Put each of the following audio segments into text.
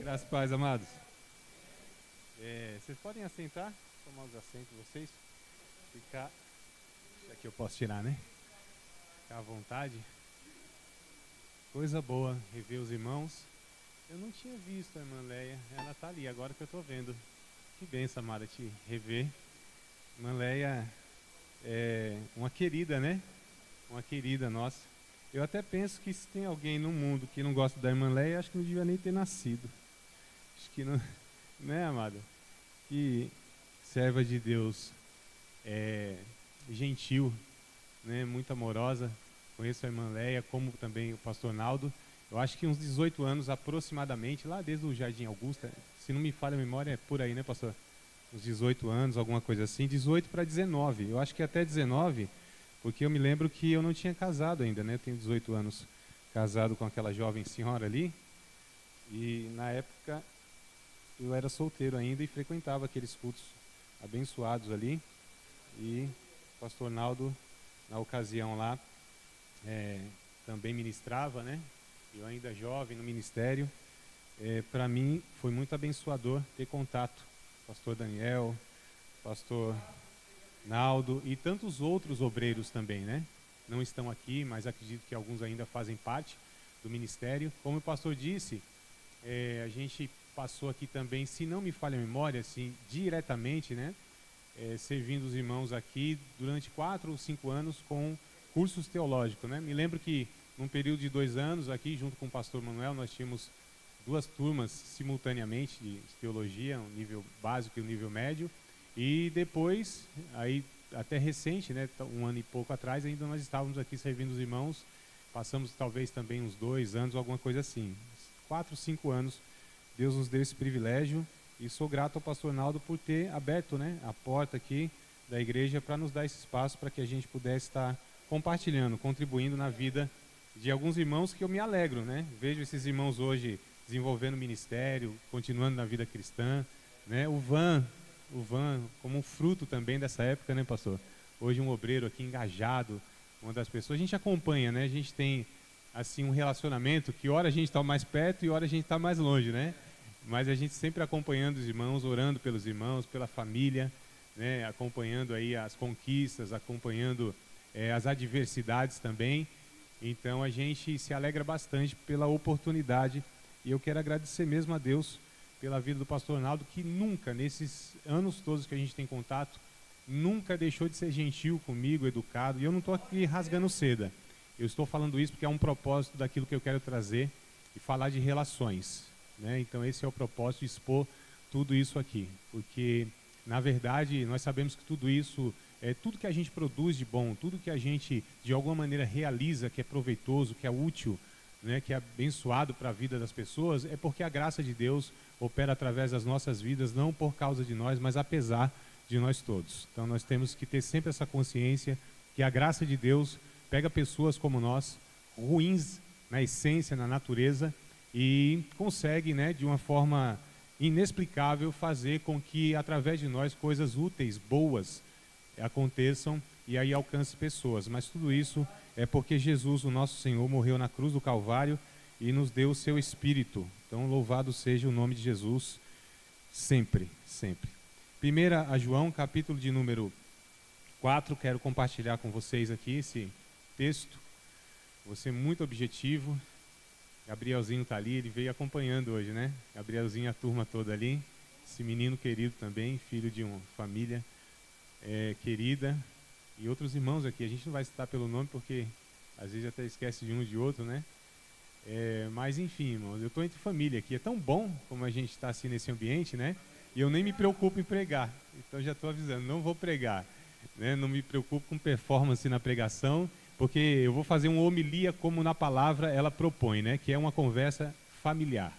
Graças e paz, amados. Vocês podem assentar, tomar os assentos de vocês, ficar, isso aqui eu posso tirar, né? Ficar à vontade. Coisa boa rever os irmãos. Eu não tinha visto a irmã Leia, ela tá ali, agora que eu tô vendo. Que benção, amada, te rever. Irmã Leia é uma querida, né? Uma querida nossa. Eu até penso que se tem alguém no mundo que não gosta da irmã Leia, acho que não devia nem ter nascido. Acho que não, né, amada? Que serva de Deus, gentil, né, muito amorosa. Conheço a irmã Leia, como também o pastor Naldo. Eu acho que uns 18 anos aproximadamente, lá desde o Jardim Augusta, se não me falha a memória, é por aí, né, pastor? Uns 18 anos, alguma coisa assim, 18 para 19. Eu acho que até 19, porque eu me lembro que eu não tinha casado ainda, né? Eu tenho 18 anos casado com aquela jovem senhora ali. E na época eu era solteiro ainda e frequentava aqueles cultos abençoados ali. E o pastor Naldo, na ocasião lá, também ministrava, né? Eu ainda jovem no ministério. Para mim foi muito abençoador ter contato. Pastor Daniel, pastor Naldo e tantos outros obreiros também, né? Não estão aqui, mas acredito que alguns ainda fazem parte do ministério. Como o pastor disse, a gente passou aqui também, se não me falha a memória, assim, diretamente, né? Servindo os irmãos aqui durante 4 ou 5 anos com cursos teológicos, né? Me lembro que num período de 2 anos aqui, junto com o pastor Manuel, nós tínhamos 2 turmas simultaneamente de teologia, um nível básico e um nível médio. E depois, aí até recente, né, 1 ano e pouco atrás, ainda nós estávamos aqui servindo os irmãos. Passamos talvez também uns 2 anos, alguma coisa assim. 4, 5 anos, Deus nos deu esse privilégio. E sou grato ao pastor Naldo por ter aberto, né, a porta aqui da igreja para nos dar esse espaço para que a gente pudesse estar compartilhando, contribuindo na vida de alguns irmãos que eu me alegro, né? Vejo esses irmãos hoje desenvolvendo ministério, continuando na vida cristã, né? O Van como um fruto também dessa época, né, pastor? Hoje um obreiro aqui engajado, uma das pessoas, a gente acompanha, né? A gente tem assim um relacionamento que hora a gente está mais perto e hora a gente está mais longe, né? Mas a gente sempre acompanhando os irmãos, orando pelos irmãos, pela família, né? Acompanhando aí as conquistas, acompanhando as adversidades também. Então a gente se alegra bastante pela oportunidade e eu quero agradecer mesmo a Deus pela vida do pastor Naldo, que nunca, nesses anos todos que a gente tem contato, nunca deixou de ser gentil comigo, educado. E eu não estou aqui rasgando seda. Eu estou falando isso porque é um propósito daquilo que eu quero trazer e falar de relações, né? Então esse é o propósito de expor tudo isso aqui. Porque, na verdade, nós sabemos que tudo isso, tudo que a gente produz de bom, tudo que a gente, de alguma maneira, realiza, que é proveitoso, que é útil, né, que é abençoado para a vida das pessoas, é porque a graça de Deus opera através das nossas vidas, não por causa de nós, mas apesar de nós todos. Então nós temos que ter sempre essa consciência que a graça de Deus pega pessoas como nós, ruins na essência, na natureza, e consegue, né, de uma forma inexplicável, fazer com que através de nós coisas úteis, boas, aconteçam e aí alcance pessoas. Mas tudo isso é porque Jesus, o nosso Senhor, morreu na cruz do Calvário e nos deu o seu Espírito. Então, louvado seja o nome de Jesus, sempre, sempre. 1 João, capítulo de número 4, quero compartilhar com vocês aqui esse texto. Vou ser muito objetivo. Gabrielzinho está ali, ele veio acompanhando hoje, né? Gabrielzinho, a turma toda ali. Esse menino querido também, filho de uma família querida. E outros irmãos aqui, a gente não vai citar pelo nome porque às vezes até esquece de um e de outro, né? Mas enfim, irmãos, eu estou entre família aqui. É tão bom como a gente está assim nesse ambiente, né? E eu nem me preocupo em pregar. Então já estou avisando, não vou pregar, né? Não me preocupo com performance na pregação, porque eu vou fazer uma homilia como na palavra ela propõe, né? Que é uma conversa familiar,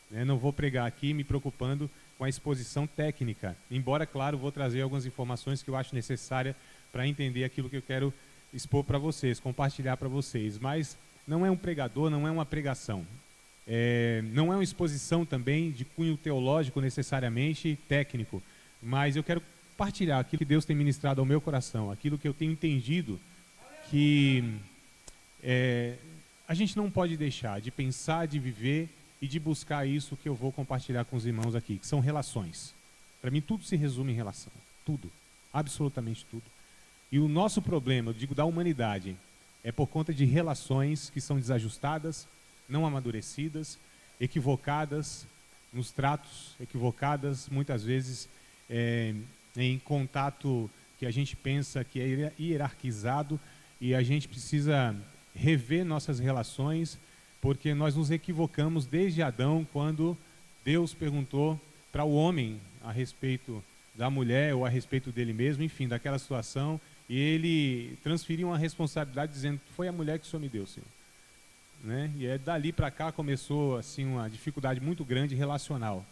né? Não vou pregar aqui me preocupando com a exposição técnica. Embora, claro, vou trazer algumas informações que eu acho necessária para entender aquilo que eu quero expor para vocês, compartilhar para vocês. Mas não é um pregador, não é uma pregação. Não é uma exposição também de cunho teológico necessariamente técnico. Mas eu quero partilhar aquilo que Deus tem ministrado ao meu coração, aquilo que eu tenho entendido que a gente não pode deixar de pensar, de viver e de buscar isso que eu vou compartilhar com os irmãos aqui, que são relações. Para mim, tudo se resume em relação. Tudo. Absolutamente tudo. E o nosso problema, eu digo, da humanidade, é por conta de relações que são desajustadas, não amadurecidas, equivocadas nos tratos, equivocadas muitas vezes em contato que a gente pensa que é hierarquizado, e a gente precisa rever nossas relações, porque nós nos equivocamos desde Adão, quando Deus perguntou para o homem a respeito da mulher ou a respeito dele mesmo, enfim, daquela situação, e ele transferiu uma responsabilidade dizendo: foi a mulher que o Senhor me deu, Senhor. Né? E dali para cá começou assim uma dificuldade muito grande relacional.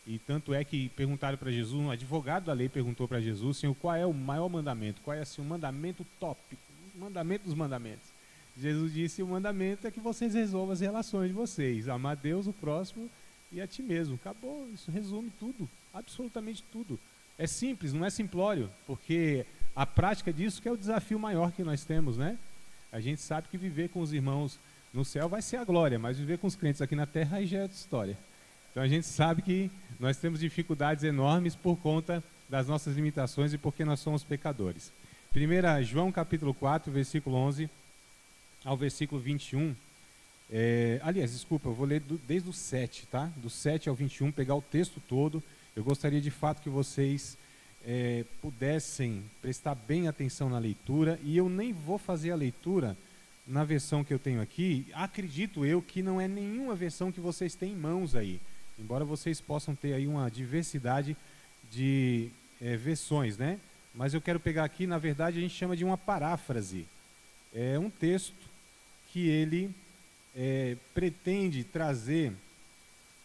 E tanto é que perguntaram para Jesus, um advogado da lei perguntou para Jesus: Senhor, qual é o maior mandamento? Qual é assim, o mandamento tópico, o mandamento dos mandamentos? Jesus disse: o mandamento é que vocês resolvam as relações de vocês, amar a Deus, o próximo e a ti mesmo. Acabou, isso resume tudo, absolutamente tudo. É simples, não é simplório, porque a prática disso que é o desafio maior que nós temos, né? A gente sabe que viver com os irmãos no céu vai ser a glória, mas viver com os crentes aqui na terra aí já é outra história. Então a gente sabe que nós temos dificuldades enormes por conta das nossas limitações e porque nós somos pecadores. 1 João capítulo 4, versículo 11 ao versículo 21. Aliás, desculpa, eu vou ler desde o 7, tá? Do 7 ao 21, pegar o texto todo. Eu gostaria de fato que vocês pudessem prestar bem atenção na leitura, e eu nem vou fazer a leitura na versão que eu tenho aqui. Acredito eu que não é nenhuma versão que vocês têm em mãos aí, embora vocês possam ter aí uma diversidade de versões, né? Mas eu quero pegar aqui, na verdade a gente chama de uma paráfrase. É um texto que ele pretende trazer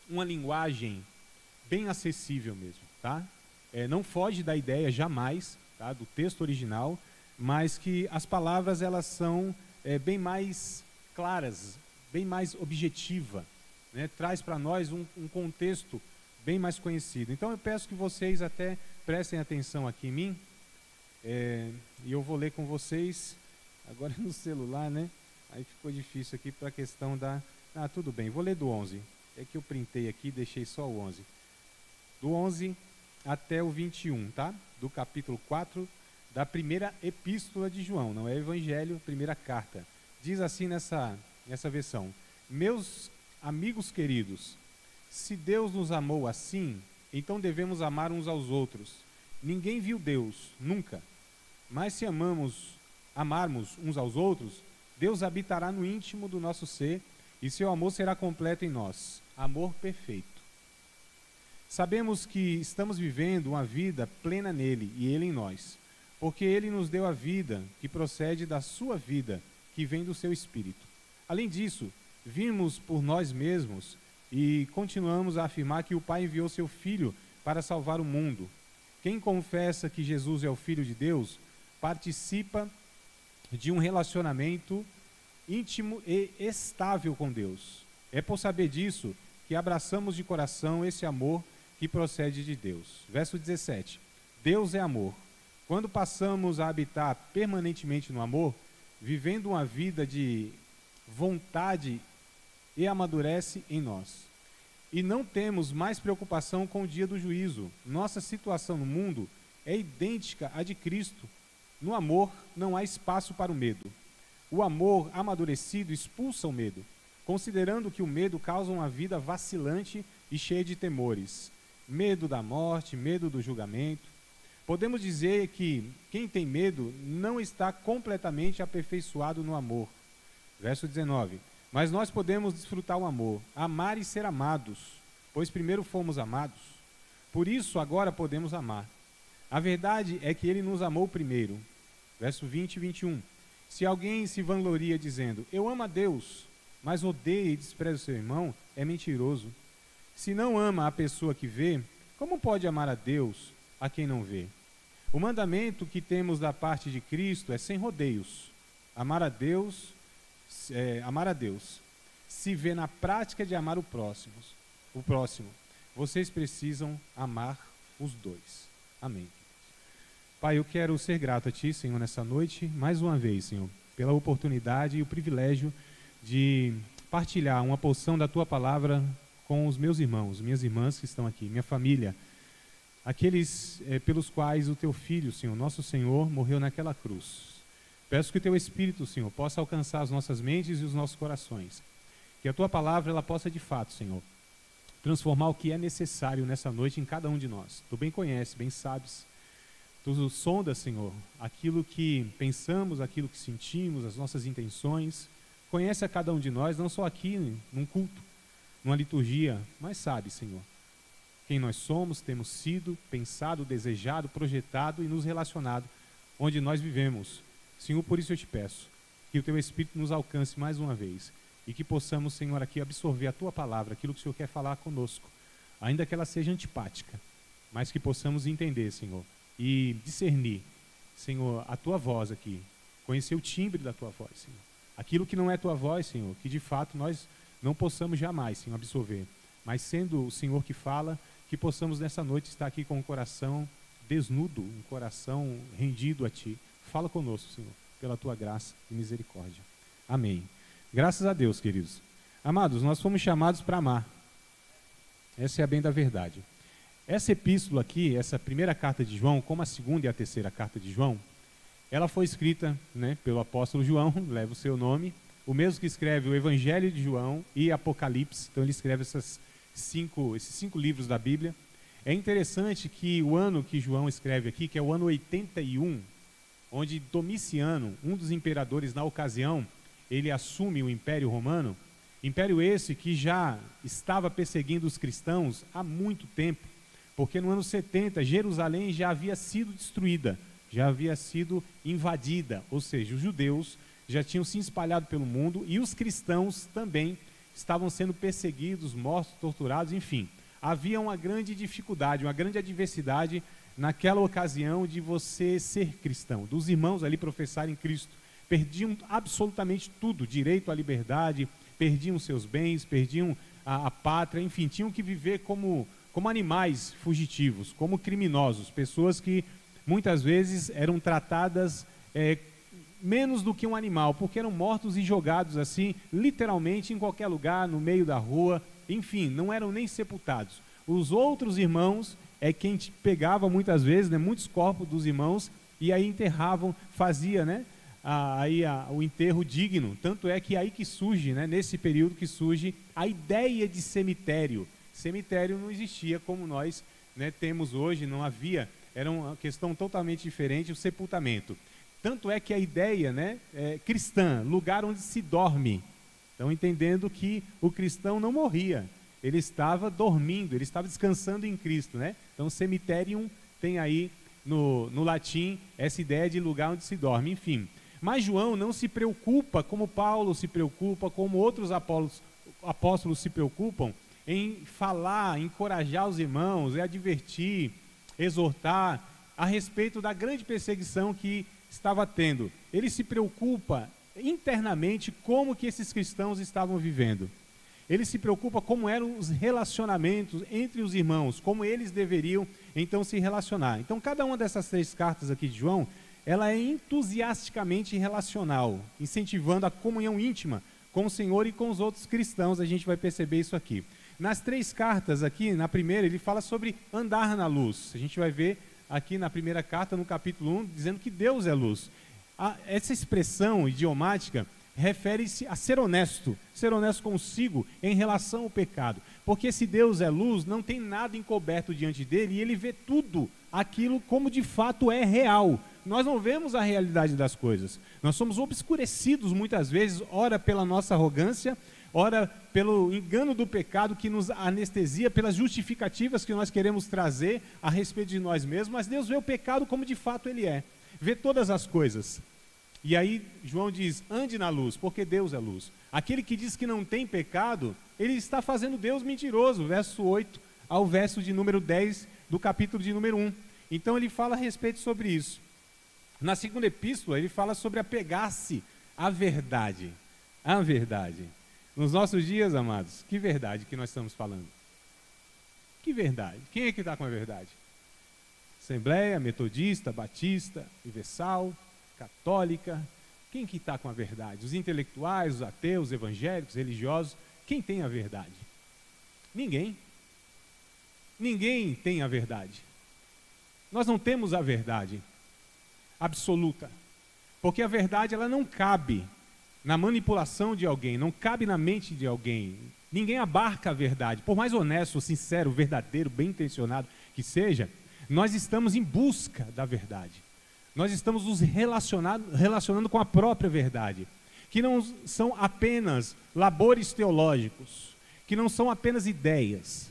uma linguagem bem acessível mesmo, tá? Não foge da ideia jamais, tá, do texto original, mas que as palavras elas são bem mais claras, bem mais objetiva, né? Traz para nós um contexto bem mais conhecido. Então eu peço que vocês até prestem atenção aqui em mim, e eu vou ler com vocês, agora no celular, né? Aí ficou difícil aqui para a questão da... tudo bem, vou ler do 11, é que eu printei aqui e deixei só o 11. Do 11 até o 21, tá? Do capítulo 4 da primeira epístola de João, não é evangelho, primeira carta. Diz assim nessa versão: meus amigos queridos, se Deus nos amou assim, então devemos amar uns aos outros. Ninguém viu Deus, nunca. Mas se amarmos uns aos outros, Deus habitará no íntimo do nosso ser e seu amor será completo em nós. Amor perfeito. Sabemos que estamos vivendo uma vida plena nele e ele em nós, porque ele nos deu a vida que procede da sua vida, que vem do seu Espírito. Além disso, vimos por nós mesmos e continuamos a afirmar que o Pai enviou seu Filho para salvar o mundo. Quem confessa que Jesus é o Filho de Deus, participa de um relacionamento íntimo e estável com Deus. É por saber disso que abraçamos de coração esse amor que procede de Deus. Verso 17. Deus é amor. Quando passamos a habitar permanentemente no amor, vivendo uma vida de vontade, e amadurece em nós. E não temos mais preocupação com o dia do juízo. Nossa situação no mundo é idêntica à de Cristo. No amor não há espaço para o medo. O amor amadurecido expulsa o medo, considerando que o medo causa uma vida vacilante e cheia de temores. Medo da morte, medo do julgamento. Podemos dizer que quem tem medo não está completamente aperfeiçoado no amor. Verso 19. Mas nós podemos desfrutar o amor, amar e ser amados, pois primeiro fomos amados. Por isso agora podemos amar. A verdade é que ele nos amou primeiro. Verso 20 e 21. Se alguém se vangloria dizendo, eu amo a Deus, mas odeia e despreza o seu irmão, é mentiroso. Se não ama a pessoa que vê, como pode amar a Deus a quem não vê? O mandamento que temos da parte de Cristo é sem rodeios. Amar a Deus. Se vê na prática de amar o próximo. Vocês precisam amar os dois. Amém. Pai, eu quero ser grato a Ti, Senhor, nessa noite, mais uma vez, Senhor, pela oportunidade e o privilégio de partilhar uma porção da Tua palavra com os meus irmãos, minhas irmãs que estão aqui, minha família, aqueles pelos quais o teu Filho, Senhor, nosso Senhor, morreu naquela cruz. Peço que o teu Espírito, Senhor, possa alcançar as nossas mentes e os nossos corações. Que a tua palavra ela possa de fato, Senhor, transformar o que é necessário nessa noite em cada um de nós. Tu bem conheces, bem sabes. Tu sondas, Senhor, aquilo que pensamos, aquilo que sentimos, as nossas intenções. Conhece a cada um de nós, não só aqui num culto, numa liturgia, mas sabe, Senhor, quem nós somos, temos sido, pensado, desejado, projetado e nos relacionado, onde nós vivemos. Senhor, por isso eu te peço que o teu Espírito nos alcance mais uma vez e que possamos, Senhor, aqui absorver a tua palavra, aquilo que o Senhor quer falar conosco, ainda que ela seja antipática, mas que possamos entender, Senhor, e discernir, Senhor, a tua voz aqui, conhecer o timbre da tua voz, Senhor. Aquilo que não é tua voz, Senhor, que de fato nós não possamos jamais, Senhor, absorver, mas sendo o Senhor que fala, que possamos nessa noite estar aqui com o coração desnudo, um coração rendido a Ti. Fala conosco, Senhor, pela Tua graça e misericórdia. Amém. Graças a Deus, queridos. Amados, nós fomos chamados para amar. Essa é a bem da verdade. Essa epístola aqui, essa primeira carta de João, como a segunda e a terceira carta de João, ela foi escrita, né, pelo apóstolo João, leva o seu nome, o mesmo que escreve o Evangelho de João e Apocalipse. Então ele escreve esses cinco livros da Bíblia. É interessante que o ano que João escreve aqui, que é o ano 81, onde Domiciano, um dos imperadores na ocasião, ele assume o Império Romano, império esse que já estava perseguindo os cristãos há muito tempo, porque no ano 70 Jerusalém já havia sido destruída, já havia sido invadida, ou seja, os judeus já tinham se espalhado pelo mundo e os cristãos também estavam sendo perseguidos, mortos, torturados, enfim. Havia uma grande dificuldade, uma grande adversidade naquela ocasião de você ser cristão, dos irmãos ali professarem Cristo. Perdiam absolutamente tudo, direito à liberdade, perdiam seus bens, perdiam a pátria, enfim, tinham que viver como animais fugitivos, como criminosos, pessoas que muitas vezes eram tratadas menos do que um animal, porque eram mortos e jogados assim, literalmente em qualquer lugar, no meio da rua, enfim, não eram nem sepultados. Os outros irmãos é quem pegava muitas vezes, né, muitos corpos dos irmãos, e aí enterravam, fazia, né, o enterro digno. Tanto é que aí que surge, né, nesse período que surge a ideia de cemitério. Cemitério não existia como nós, né, temos hoje, não havia, era uma questão totalmente diferente, o sepultamento. Tanto é que a ideia, né, é cristã, lugar onde se dorme. Então, entendendo que o cristão não morria, ele estava dormindo, ele estava descansando em Cristo, né? Então, cemiterium tem aí no latim essa ideia de lugar onde se dorme, enfim. Mas João não se preocupa, como Paulo se preocupa, como outros apóstolos se preocupam, em falar, encorajar os irmãos, advertir, exortar a respeito da grande perseguição que estava tendo. Ele se preocupa internamente como que esses cristãos estavam vivendo. Ele se preocupa como eram os relacionamentos entre os irmãos, como eles deveriam então se relacionar. Então cada uma dessas 3 cartas aqui de João, ela é entusiasticamente relacional, incentivando a comunhão íntima com o Senhor e com os outros cristãos. A gente vai perceber isso aqui. Nas 3 cartas aqui, na primeira ele fala sobre andar na luz. A gente vai ver aqui na primeira carta, no capítulo 1, dizendo que Deus é luz. Essa expressão idiomática refere-se a ser honesto consigo em relação ao pecado. Porque se Deus é luz, não tem nada encoberto diante dele e ele vê tudo aquilo como de fato é real. Nós não vemos a realidade das coisas. Nós somos obscurecidos muitas vezes, ora pela nossa arrogância, ora pelo engano do pecado que nos anestesia, pelas justificativas que nós queremos trazer a respeito de nós mesmos, mas Deus vê o pecado como de fato ele é, vê todas as coisas. E aí João diz, ande na luz, porque Deus é luz. Aquele que diz que não tem pecado, ele está fazendo Deus mentiroso, verso 8 ao verso de número 10 do capítulo de número 1. Então ele fala a respeito sobre isso. Na segunda epístola ele fala sobre apegar-se à verdade. A verdade. Nos nossos dias, amados, que verdade que nós estamos falando? Que verdade? Quem é que está com a verdade? Assembleia, Metodista, Batista, Universal, Católica. Quem que está com a verdade? Os intelectuais, os ateus, os evangélicos, religiosos. Quem tem a verdade? Ninguém. Ninguém tem a verdade. Nós não temos a verdade absoluta. Porque a verdade, ela não cabe na manipulação de alguém, não cabe na mente de alguém. Ninguém abarca a verdade. Por mais honesto, sincero, verdadeiro, bem intencionado que seja, nós estamos em busca da verdade. Nós estamos nos relacionando com a própria verdade, que não são apenas labores teológicos, que não são apenas ideias.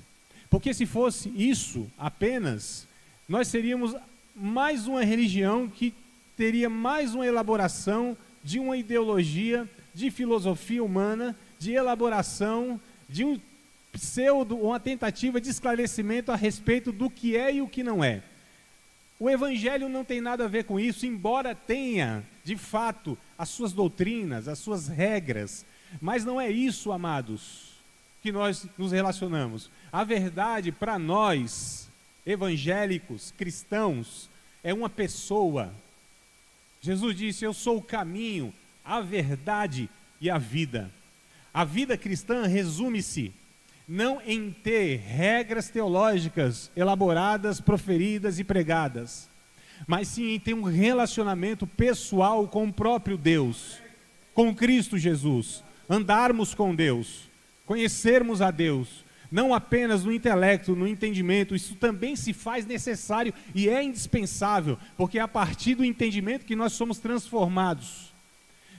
Porque se fosse isso apenas, nós seríamos mais uma religião que teria mais uma elaboração de uma ideologia, de filosofia humana, de elaboração, de um uma tentativa de esclarecimento a respeito do que é e o que não é. O Evangelho não tem nada a ver com isso, embora tenha, de fato, as suas doutrinas, as suas regras, mas não é isso, amados, que nós nos relacionamos. A verdade, para nós, evangélicos, cristãos, é uma pessoa. Jesus disse: eu sou o caminho, a verdade e a vida. A vida cristã resume-se não em ter regras teológicas elaboradas, proferidas e pregadas, mas sim em ter um relacionamento pessoal com o próprio Deus, com Cristo Jesus, andarmos com Deus, conhecermos a Deus, não apenas no intelecto, no entendimento. Isso também se faz necessário e é indispensável, porque é a partir do entendimento que nós somos transformados.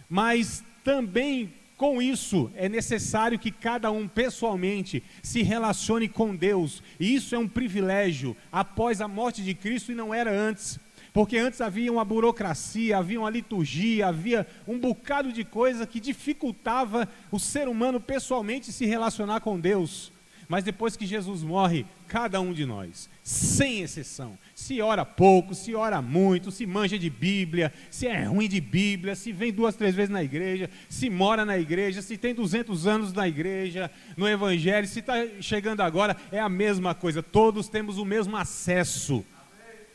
Mas também com isso é necessário que cada um pessoalmente se relacione com Deus, e isso é um privilégio após a morte de Cristo e não era antes, porque antes havia uma burocracia, havia uma liturgia, havia um bocado de coisa que dificultava o ser humano pessoalmente se relacionar com Deus. Mas depois que Jesus morre, cada um de nós, sem exceção, se ora pouco, se ora muito, se manja de Bíblia, se é ruim de Bíblia, se vem 2, 3 vezes na igreja, se mora na igreja, se tem 200 anos na igreja, no Evangelho, se está chegando agora, é a mesma coisa. Todos temos o mesmo acesso,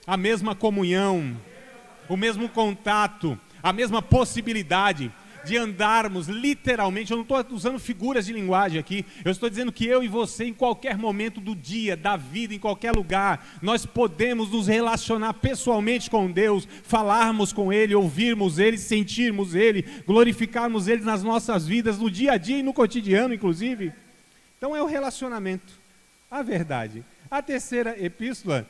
a mesma comunhão, o mesmo contato, a mesma possibilidade de andarmos literalmente. Eu não estou usando figuras de linguagem aqui, eu estou dizendo que eu e você, em qualquer momento do dia, da vida, em qualquer lugar, nós podemos nos relacionar pessoalmente com Deus, falarmos com Ele, ouvirmos Ele, sentirmos Ele, glorificarmos Ele nas nossas vidas, no dia a dia e no cotidiano, inclusive. Então é o relacionamento, a verdade. A terceira epístola,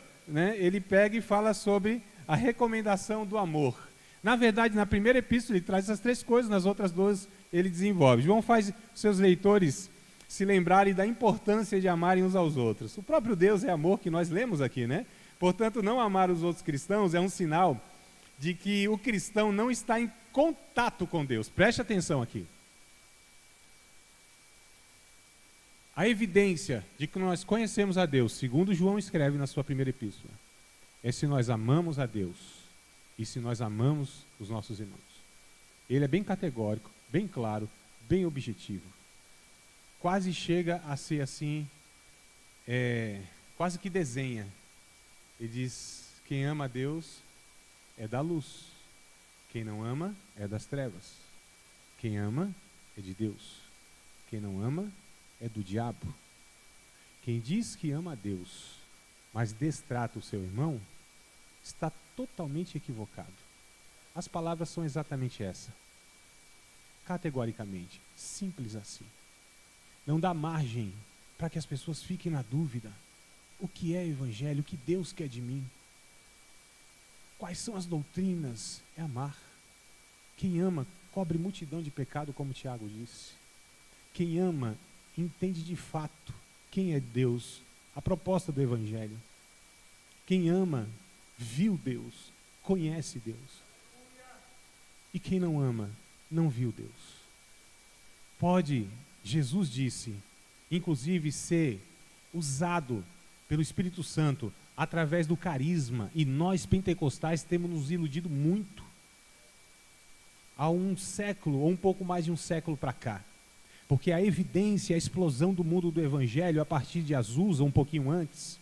ele pega e fala sobre a recomendação do amor. Na verdade, na primeira epístola ele traz essas 3 coisas, nas outras 2 ele desenvolve. João faz seus leitores se lembrarem da importância de amarem uns aos outros. O próprio Deus é amor, que nós lemos aqui, né? Portanto, não amar os outros cristãos é um sinal de que o cristão não está em contato com Deus. Preste atenção aqui. A evidência de que nós conhecemos a Deus, segundo João escreve na sua primeira epístola, é se nós amamos a Deus e se nós amamos os nossos irmãos. Ele é bem categórico, bem claro, bem objetivo. Quase chega a ser assim, quase que desenha. Ele diz: quem ama a Deus é da luz, quem não ama é das trevas. Quem ama é de Deus, quem não ama é do diabo. Quem diz que ama a Deus, mas destrata o seu irmão, está totalmente equivocado. As palavras são exatamente essa. Categoricamente, simples assim. Não dá margem para que as pessoas fiquem na dúvida. O que é Evangelho? O que Deus quer de mim? Quais são as doutrinas? É amar. Quem ama cobre multidão de pecado, como Tiago disse. Quem ama entende de fato quem é Deus, a proposta do Evangelho. Quem ama viu Deus, conhece Deus. E quem não ama, não viu Deus. Pode, Jesus disse, inclusive ser usado pelo Espírito Santo através do carisma, e nós pentecostais temos nos iludido muito. Há um século, ou um pouco mais de um século para cá. Porque a evidência, a explosão do mundo do Evangelho, a partir de Azusa, um pouquinho antes,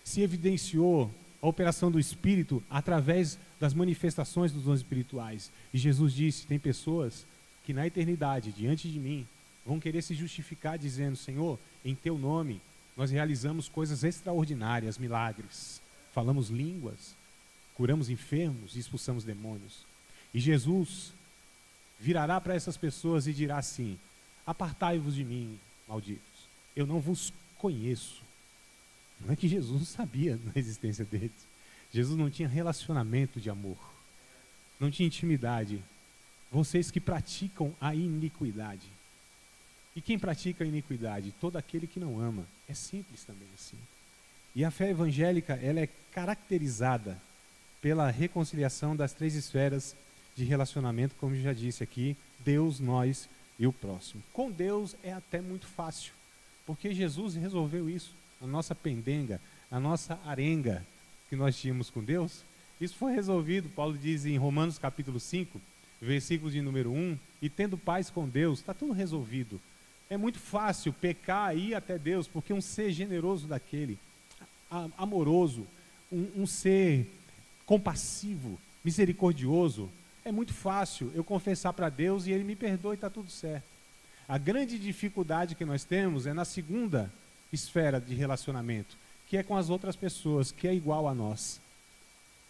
se evidenciou a operação do Espírito através das manifestações dos dons espirituais. E Jesus disse: tem pessoas que na eternidade, diante de mim, vão querer se justificar dizendo: Senhor, em teu nome nós realizamos coisas extraordinárias, milagres. Falamos línguas, curamos enfermos e expulsamos demônios. E Jesus virará para essas pessoas e dirá assim: apartai-vos de mim, malditos, eu não vos conheço. Não é que Jesus não sabia da existência deles. Jesus não tinha relacionamento de amor, não tinha intimidade. Vocês que praticam a iniquidade. E quem pratica a iniquidade? Todo aquele que não ama. É simples também assim. E a fé evangélica, ela é caracterizada pela reconciliação das 3 esferas de relacionamento, como eu já disse aqui: Deus, nós e o próximo. Com Deus é até muito fácil, porque Jesus resolveu isso. A nossa pendenga, a nossa arenga que nós tínhamos com Deus, isso foi resolvido. Paulo diz em Romanos capítulo 5, versículo de número 1, e tendo paz com Deus, está tudo resolvido. É muito fácil pecar e ir até Deus, porque um ser generoso daquele, amoroso, um ser compassivo, misericordioso, é muito fácil eu confessar para Deus e Ele me perdoa e está tudo certo. A grande dificuldade que nós temos é na segunda esfera de relacionamento, que é com as outras pessoas, que é igual a nós.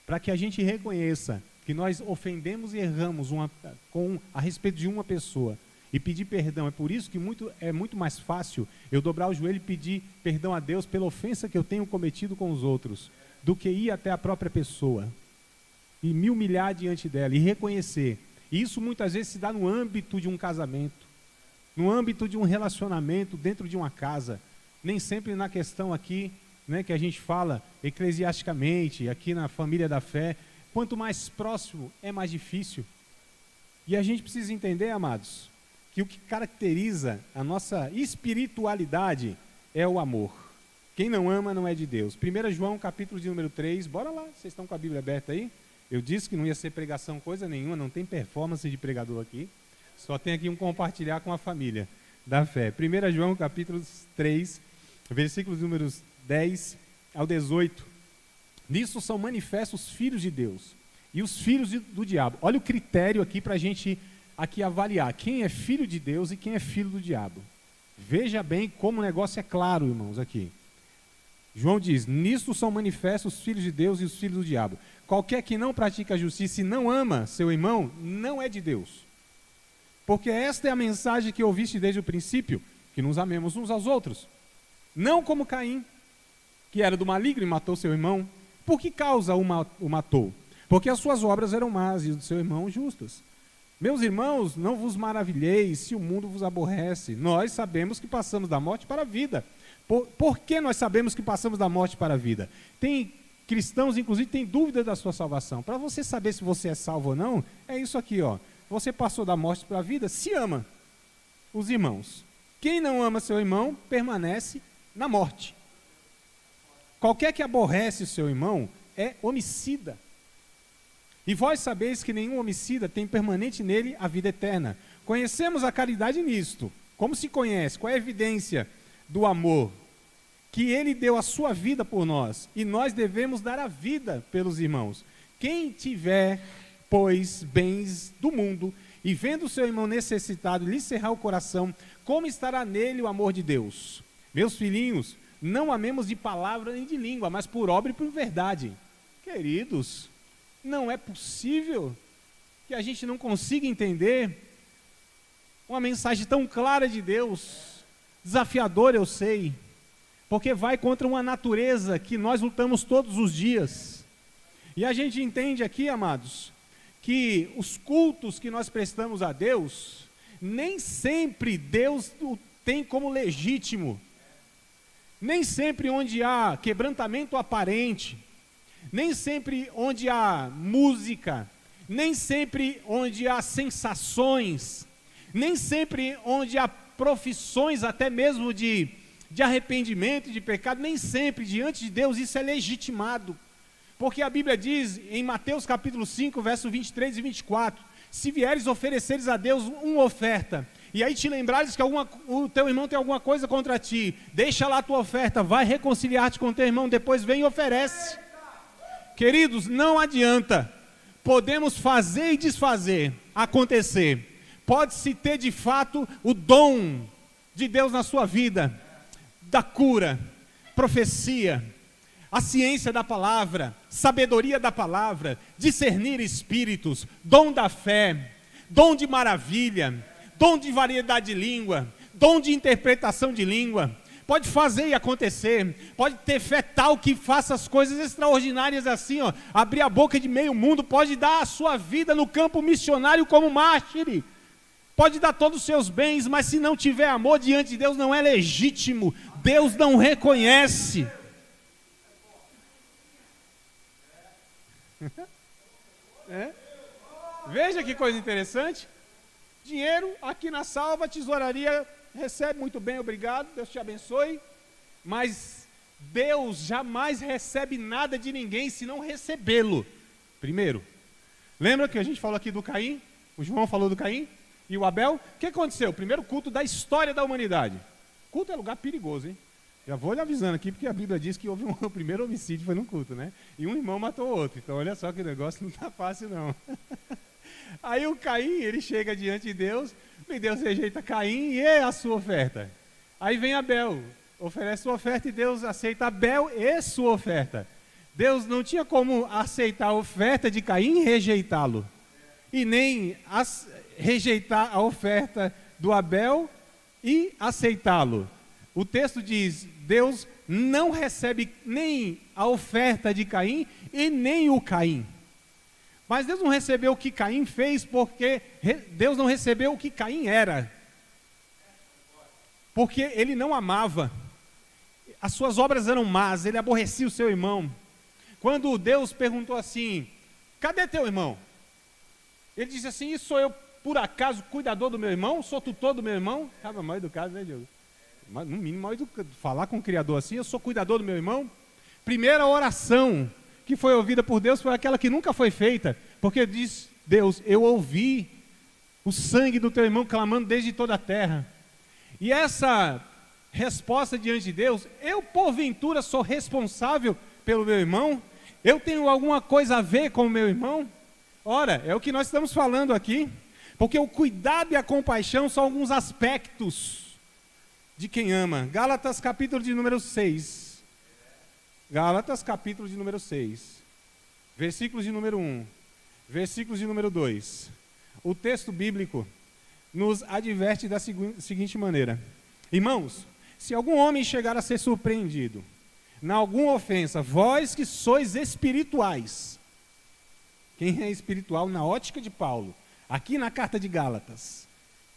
Para que a gente reconheça que nós ofendemos e erramos a respeito de uma pessoa e pedir perdão. É por isso que é muito mais fácil eu dobrar o joelho e pedir perdão a Deus pela ofensa que eu tenho cometido com os outros, do que ir até a própria pessoa e me humilhar diante dela e reconhecer. E isso muitas vezes se dá no âmbito de um casamento, no âmbito de um relacionamento dentro de uma casa, nem sempre na questão aqui, né, que a gente fala eclesiasticamente, aqui na família da fé. Quanto mais próximo, é mais difícil. E a gente precisa entender, amados, que o que caracteriza a nossa espiritualidade é o amor. Quem não ama não é de Deus. 1 João, capítulo de número 3, bora lá, vocês estão com a Bíblia aberta aí? Eu disse que não ia ser pregação coisa nenhuma, não tem performance de pregador aqui, só tem aqui um compartilhar com a família da fé. 1 João, capítulo 3, versículos números 10 ao 18. Nisso são manifestos os filhos de Deus e os filhos do diabo. Olha o critério aqui para a gente aqui avaliar quem é filho de Deus e quem é filho do diabo. Veja bem como o negócio é claro, irmãos, aqui. João diz: nisso são manifestos os filhos de Deus e os filhos do diabo. Qualquer que não pratica a justiça e não ama seu irmão, não é de Deus. Porque esta é a mensagem que ouviste desde o princípio, que nos amemos uns aos outros. Não como Caim, que era do maligno e matou seu irmão. Por que causa o matou? Porque as suas obras eram más e o do seu irmão justas. Meus irmãos, não vos maravilheis se o mundo vos aborrece. Nós sabemos que passamos da morte para a vida. Por que nós sabemos que passamos da morte para a vida? Tem cristãos, inclusive, têm dúvida da sua salvação. Para você saber se você é salvo ou não, é isso aqui, ó. Você passou da morte para a vida, se ama os irmãos. Quem não ama seu irmão, permanece na morte. Qualquer que aborrece o seu irmão é homicida. E vós sabeis que nenhum homicida tem permanente nele a vida eterna. Conhecemos a caridade nisto. Como se conhece? Qual é a evidência do amor? Que ele deu a sua vida por nós, e nós devemos dar a vida pelos irmãos. Quem tiver, pois, bens do mundo, e vendo o seu irmão necessitado lhe cerrar o coração, como estará nele o amor de Deus? Meus filhinhos, não amemos de palavra nem de língua, mas por obra e por verdade. Queridos, não é possível que a gente não consiga entender uma mensagem tão clara de Deus, desafiadora, eu sei, porque vai contra uma natureza que nós lutamos todos os dias. E a gente entende aqui, amados, que os cultos que nós prestamos a Deus, nem sempre Deus o tem como legítimo. Nem sempre onde há quebrantamento aparente, nem sempre onde há música, nem sempre onde há sensações, nem sempre onde há profissões até mesmo de arrependimento e de pecado, nem sempre diante de Deus isso é legitimado. Porque a Bíblia diz em Mateus capítulo 5, verso 23 e 24, se vieres ofereceres a Deus uma oferta, e aí te lembrares que o teu irmão tem alguma coisa contra ti, deixa lá a tua oferta, vai reconciliar-te com o teu irmão, depois vem e oferece. Queridos, não adianta, podemos fazer e desfazer, acontecer, pode-se ter de fato o dom de Deus na sua vida, da cura, profecia, a ciência da palavra, sabedoria da palavra, discernir espíritos, dom da fé, dom de maravilha, dom de variedade de língua, dom de interpretação de língua. Pode fazer e acontecer, pode ter fé tal que faça as coisas extraordinárias assim, ó, abrir a boca de meio mundo, pode dar a sua vida no campo missionário como mártir, pode dar todos os seus bens, mas se não tiver amor diante de Deus não é legítimo, Deus não reconhece. Veja que coisa interessante, dinheiro aqui na Salva, tesouraria recebe muito bem, obrigado, Deus te abençoe, mas Deus jamais recebe nada de ninguém se não recebê-lo primeiro. Lembra que a gente falou aqui do Caim? O João falou do Caim e o Abel? O que aconteceu? O primeiro culto da história da humanidade. Culto é lugar perigoso, hein? Já vou lhe avisando aqui, porque a Bíblia diz que houve o primeiro homicídio foi num culto, né? E um irmão matou o outro, então olha só que o negócio não está fácil não. Aí o Caim, ele chega diante de Deus, e Deus rejeita Caim e a sua oferta. Aí vem Abel, oferece sua oferta e Deus aceita Abel e sua oferta. Deus não tinha como aceitar a oferta de Caim e rejeitá-lo. E nem rejeitar a oferta do Abel e aceitá-lo. O texto diz, Deus não recebe nem a oferta de Caim e nem o Caim. Mas Deus não recebeu o que Caim fez porque Deus não recebeu o que Caim era. Porque ele não amava. As suas obras eram más, ele aborrecia o seu irmão. Quando Deus perguntou assim, cadê teu irmão? Ele disse assim, e sou eu por acaso cuidador do meu irmão? Sou tutor do meu irmão? Estava mal educado, né, Diogo? No mínimo mal educado. Falar com o Criador assim, eu sou cuidador do meu irmão? Primeira oração que foi ouvida por Deus foi aquela que nunca foi feita, porque diz Deus, eu ouvi o sangue do teu irmão clamando desde toda a terra. E essa resposta diante de Deus, eu porventura sou responsável pelo meu irmão? Eu tenho alguma coisa a ver com o meu irmão? Ora, é o que nós estamos falando aqui, porque o cuidado e a compaixão são alguns aspectos de quem ama. Gálatas capítulo de número 6. Gálatas, capítulo de número 6, versículos de número 1, versículos de número 2. O texto bíblico nos adverte da seguinte maneira: irmãos, se algum homem chegar a ser surpreendido na alguma ofensa, vós que sois espirituais. Quem é espiritual na ótica de Paulo, aqui na carta de Gálatas,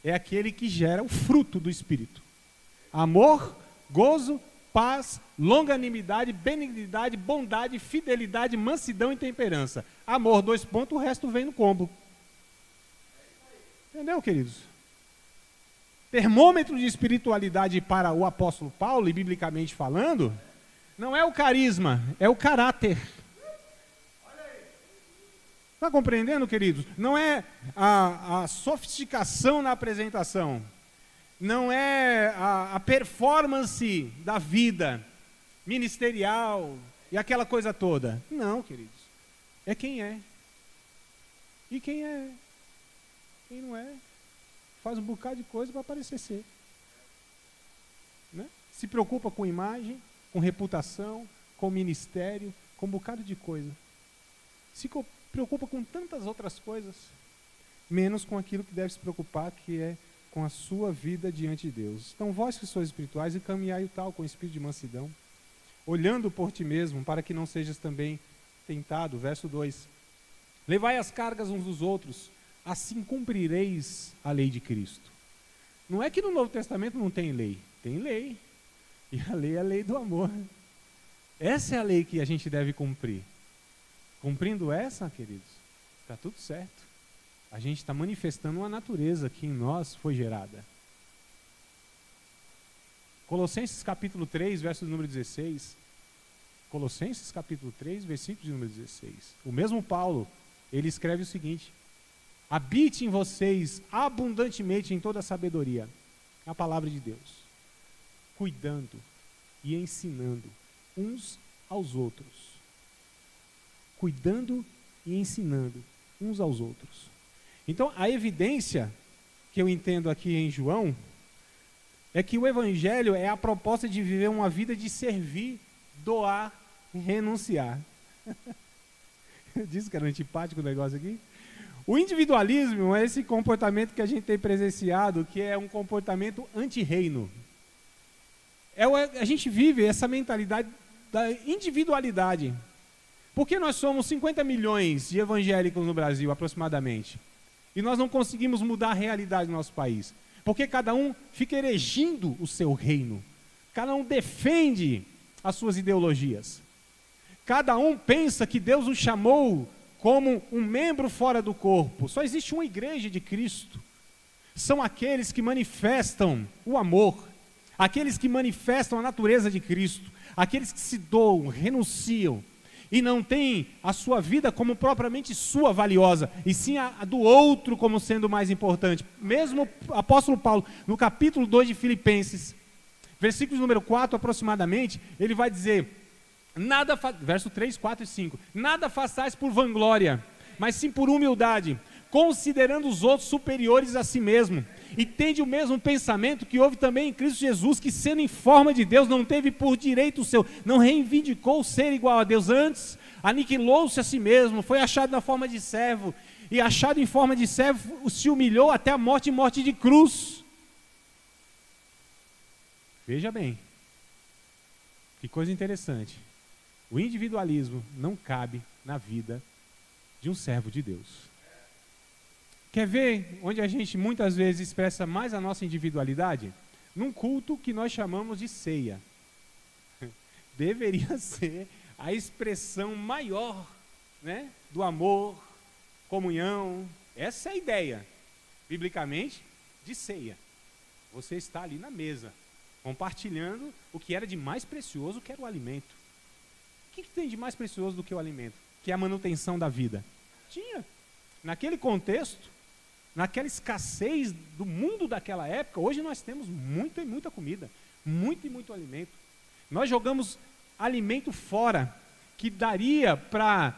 é aquele que gera o fruto do Espírito: amor, gozo, paz, longanimidade, benignidade, bondade, fidelidade, mansidão e temperança. Amor, 2 pontos, o resto vem no combo. Entendeu, queridos? Termômetro de espiritualidade para o apóstolo Paulo, e biblicamente falando, não é o carisma, é o caráter. Está compreendendo, queridos? Não é a sofisticação na apresentação. Não é a performance da vida ministerial e aquela coisa toda. Não, queridos. É quem é. E quem é? Quem não é? Faz um bocado de coisa para parecer ser. Né? Se preocupa com imagem, com reputação, com ministério, com um bocado de coisa. Se preocupa com tantas outras coisas, menos com aquilo que deve se preocupar, que é com a sua vida diante de Deus. Então, vós que sois espirituais, encaminhai o tal com espírito de mansidão, olhando por ti mesmo, para que não sejas também tentado. Verso 2. Levai as cargas uns dos outros, assim cumprireis a lei de Cristo. Não é que no Novo Testamento não tem lei. Tem lei. E a lei é a lei do amor. Essa é a lei que a gente deve cumprir. Cumprindo essa, queridos, está tudo certo. A gente está manifestando uma natureza que em nós foi gerada. Colossenses capítulo 3, verso número 16. Colossenses capítulo 3, versículo de número 16. O mesmo Paulo, ele escreve o seguinte: habite em vocês abundantemente em toda a sabedoria, a palavra de Deus, cuidando e ensinando uns aos outros. Cuidando e ensinando uns aos outros. Então, a evidência que eu entendo aqui em João é que o evangelho é a proposta de viver uma vida de servir, doar, renunciar. Eu disse que era antipático o negócio aqui. O individualismo é esse comportamento que a gente tem presenciado, que é um comportamento anti-reino. A gente vive essa mentalidade da individualidade. Por que nós somos 50 milhões de evangélicos no Brasil, aproximadamente? E nós não conseguimos mudar a realidade do nosso país? Porque cada um fica erigindo o seu reino. Cada um defende as suas ideologias. Cada um pensa que Deus o chamou como um membro fora do corpo. Só existe uma igreja de Cristo. São aqueles que manifestam o amor, aqueles que manifestam a natureza de Cristo, aqueles que se doam, renunciam, e não têm a sua vida como propriamente sua valiosa, e sim a do outro como sendo mais importante. Mesmo o apóstolo Paulo, no capítulo 2 de Filipenses, versículos número 4 aproximadamente, ele vai dizer, verso 3, 4 e 5, nada façais por vanglória, mas sim por humildade, considerando os outros superiores a si mesmo, e tende o mesmo pensamento que houve também em Cristo Jesus, que sendo em forma de Deus, não teve por direito o seu, não reivindicou ser igual a Deus, antes aniquilou-se a si mesmo, foi achado na forma de servo, e achado em forma de servo, se humilhou até a morte e morte de cruz. Veja bem, que coisa interessante. O individualismo não cabe na vida de um servo de Deus. Quer ver onde a gente muitas vezes expressa mais a nossa individualidade? Num culto que nós chamamos de ceia. Deveria ser a expressão maior, né, do amor, comunhão. Essa é a ideia, biblicamente, de ceia. Você está ali na mesa, compartilhando o que era de mais precioso, que era o alimento. O que tem de mais precioso do que o alimento? Que é a manutenção da vida. Tinha. Naquele contexto, naquela escassez do mundo daquela época, hoje nós temos muita e muita comida, muito e muito alimento. Nós jogamos alimento fora, que daria para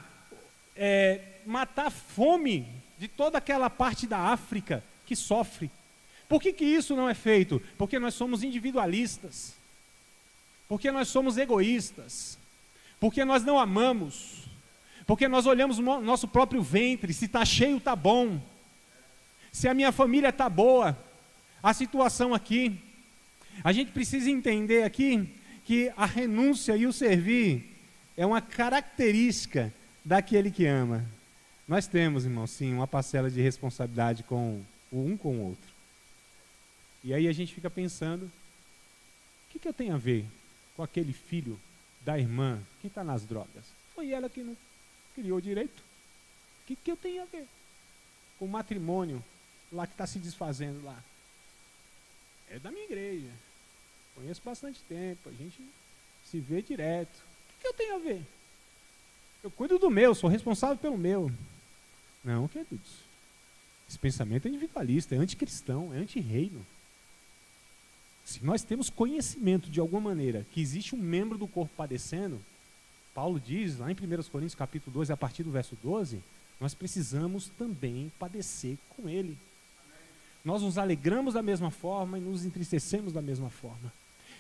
matar a fome de toda aquela parte da África que sofre. Por que isso não é feito? Porque nós somos individualistas, porque nós somos egoístas, porque nós não amamos, porque nós olhamos o nosso próprio ventre, se está cheio está bom, se a minha família está boa, a situação aqui. A gente precisa entender aqui que a renúncia e o servir é uma característica daquele que ama. Nós temos, irmão, sim, uma parcela de responsabilidade com o outro. E aí a gente fica pensando, o que eu tenho a ver com aquele filho da irmã que está nas drogas? Foi ela que não criou direito. O que eu tenho a ver com o matrimônio lá que está se desfazendo lá? É da minha igreja, conheço bastante tempo, a gente se vê direto. O que eu tenho a ver? Eu cuido do meu, sou responsável pelo meu. Não, queridos, esse pensamento é individualista, é anticristão, é anti-reino. Se nós temos conhecimento de alguma maneira que existe um membro do corpo padecendo, Paulo diz lá em 1 Coríntios capítulo 12, a partir do verso 12, nós precisamos também padecer com ele. Nós nos alegramos da mesma forma e nos entristecemos da mesma forma.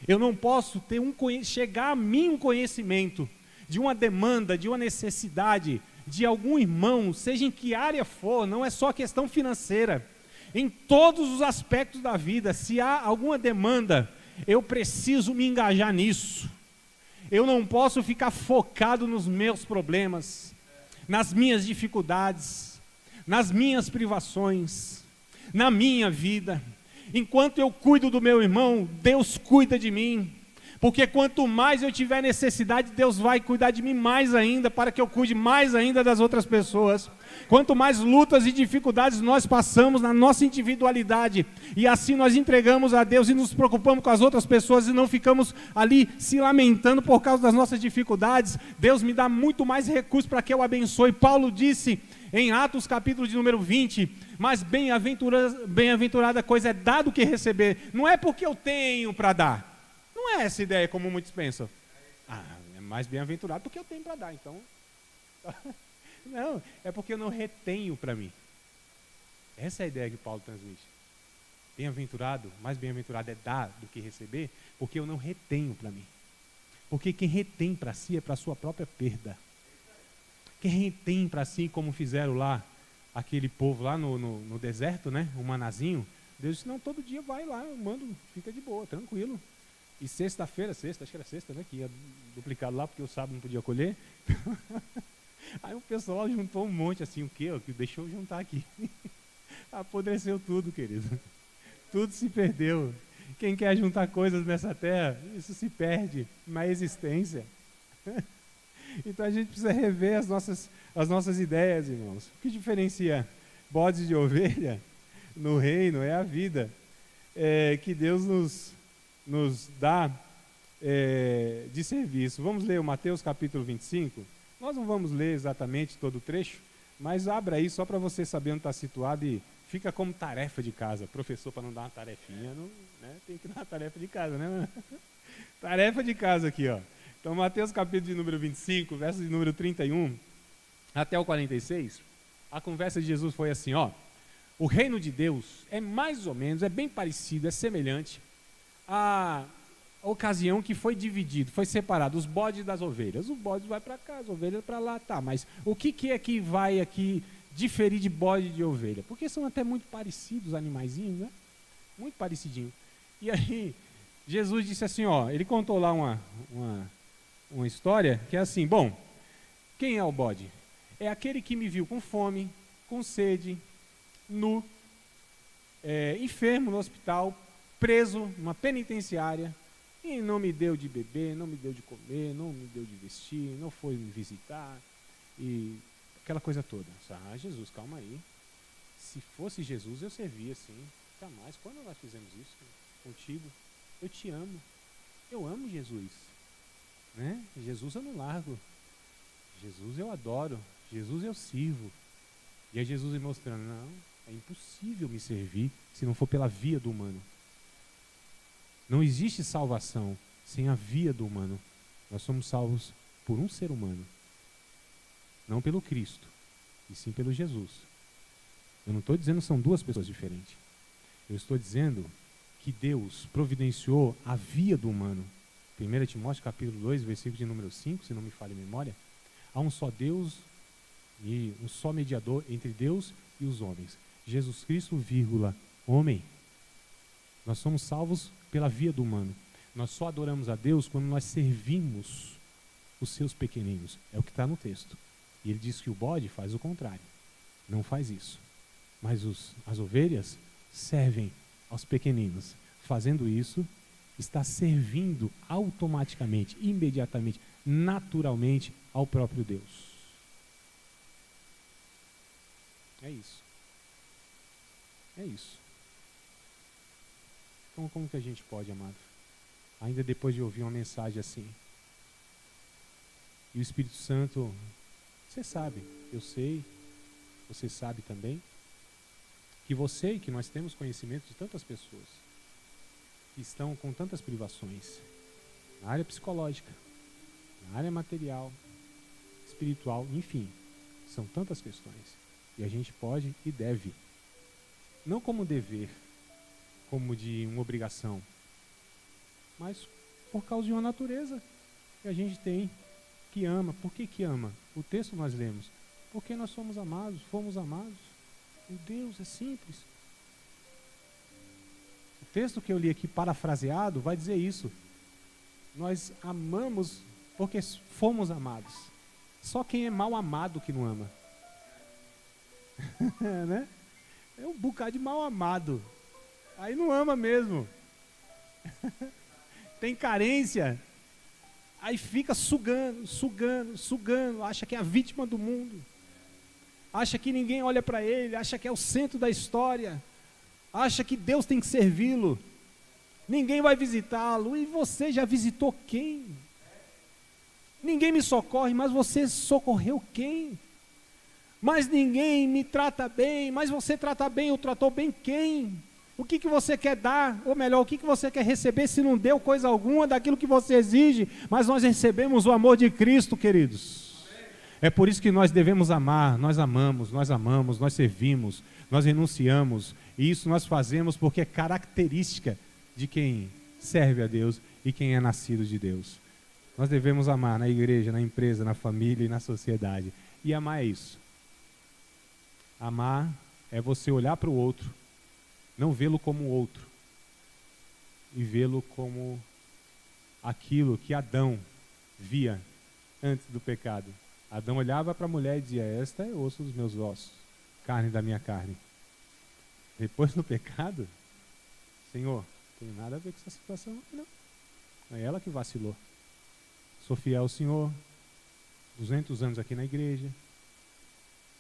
Eu não posso ter chegar a mim um conhecimento de uma demanda, de uma necessidade de algum irmão, seja em que área for, não é só questão financeira. Em todos os aspectos da vida, se há alguma demanda, eu preciso me engajar nisso. Eu não posso ficar focado nos meus problemas, nas minhas dificuldades, nas minhas privações, na minha vida. Enquanto eu cuido do meu irmão, Deus cuida de mim. Porque quanto mais eu tiver necessidade, Deus vai cuidar de mim mais ainda, para que eu cuide mais ainda das outras pessoas. Quanto mais lutas e dificuldades nós passamos na nossa individualidade, e assim nós entregamos a Deus e nos preocupamos com as outras pessoas e não ficamos ali se lamentando por causa das nossas dificuldades, Deus me dá muito mais recursos para que eu abençoe. Paulo disse em Atos capítulo de número 20, mas bem-aventurada coisa é dar do que receber. Não é porque eu tenho para dar. Não é essa ideia como muitos pensam. É mais bem-aventurado porque eu tenho para dar, então. Não, é porque eu não retenho para mim. Essa é a ideia que Paulo transmite. bem-aventurado, mais bem-aventurado é dar do que receber, porque eu não retenho para mim. Porque quem retém para si é para a sua própria perda. Quem retém para si, como fizeram lá, aquele povo lá no deserto, né? O manazinho, Deus disse, não, todo dia vai lá, eu mando, fica de boa, tranquilo. E sexta-feira, acho que era sexta, né? Que ia duplicado lá, porque o sábado não podia colher. Aí o pessoal juntou um monte, assim, o quê? Deixou eu juntar aqui. Apodreceu tudo, querido. Tudo se perdeu. Quem quer juntar coisas nessa terra, isso se perde na existência. Então a gente precisa rever as nossas ideias, irmãos. O que diferencia bodes de ovelha no reino é a vida que Deus nos dá de serviço. Vamos ler o Mateus capítulo 25? Nós não vamos ler exatamente todo o trecho, mas abra aí só para você saber onde está situado e fica como tarefa de casa. Professor, para não dar uma tarefinha, não, né? Tem que dar uma tarefa de casa, né? Tarefa de casa aqui, ó. Então, Mateus capítulo de número 25, verso de número 31 até o 46, a conversa de Jesus foi assim, ó. O reino de Deus é mais ou menos, é bem parecido, é semelhante à ocasião que foi dividido, foi separado os bodes das ovelhas. Os bodes vai para cá, as ovelhas para lá, tá. Mas o que é que vai aqui diferir de bode e de ovelha? Porque são até muito parecidos os animaizinhos, né? Muito parecidinho. E aí, Jesus disse assim, ó, ele contou lá uma história que é assim, bom, quem é o bode? É aquele que me viu com fome, com sede, nu, enfermo no hospital, preso numa penitenciária, e não me deu de beber, não me deu de comer, não me deu de vestir, não foi me visitar, e aquela coisa toda. Ah, Jesus, calma aí. Se fosse Jesus, eu servia assim. Jamais. Quando nós fizemos isso contigo? Eu te amo. Eu amo Jesus. Né? Jesus eu não largo. Jesus eu adoro. Jesus eu sirvo. E aí Jesus me mostrando, não, é impossível me servir se não for pela via do humano. Não existe salvação sem a via do humano. Nós somos salvos por um ser humano. Não pelo Cristo, e sim pelo Jesus. Eu não estou dizendo que são duas pessoas diferentes. Eu estou dizendo que Deus providenciou a via do humano. 1 Timóteo capítulo 2, versículo de número 5, se não me falha a memória. Há um só Deus e um só mediador entre Deus e os homens. Jesus Cristo, vírgula, homem. Nós somos salvos pela via do humano. Nós só adoramos a Deus quando nós servimos os seus pequeninos. É o que está no texto. E ele diz que o bode faz o contrário. Não faz isso. Mas as ovelhas servem aos pequeninos. Fazendo isso, está servindo automaticamente, imediatamente, naturalmente ao próprio Deus. É isso. É isso. Então, como que a gente pode, amado? Ainda depois de ouvir uma mensagem assim. E o Espírito Santo, você sabe, eu sei, você sabe também, que você e que nós temos conhecimento de tantas pessoas que estão com tantas privações, na área psicológica, na área material, espiritual, enfim, são tantas questões. E a gente pode e deve, não como dever, como de uma obrigação, mas por causa de uma natureza que a gente tem, que ama. Por que ama? O texto nós lemos, porque nós somos amados, fomos amados. O Deus é simples. O texto que eu li aqui parafraseado vai dizer isso. Nós amamos porque fomos amados. Só quem é mal amado que não ama. Né? É um bocado de mal amado. Aí não ama mesmo. Tem carência. Aí fica sugando, acha que é a vítima do mundo. Acha que ninguém olha para ele, acha que é o centro da história. Acha que Deus tem que servi-lo. Ninguém vai visitá-lo. E você já visitou quem? Ninguém me socorre, mas você socorreu quem? Mas ninguém me trata bem, mas você trata bem ou tratou bem quem? O que você quer dar, ou melhor, o que você quer receber se não deu coisa alguma daquilo que você exige? Mas nós recebemos o amor de Cristo, queridos. É por isso que nós devemos amar, nós amamos, nós servimos, nós renunciamos E isso nós fazemos porque é característica de quem serve a Deus e quem é nascido de Deus. Nós devemos amar na igreja, na empresa, na família e na sociedade. E amar é isso. Amar é você olhar para o outro, não vê-lo como outro, e vê-lo como aquilo que Adão via antes do pecado. Adão olhava para a mulher e dizia: esta é osso dos meus ossos, carne da minha carne. Depois do pecado, Senhor, não tem nada a ver com essa situação aqui, não. É ela que vacilou. Sou fiel ao Senhor, 200 anos aqui na igreja,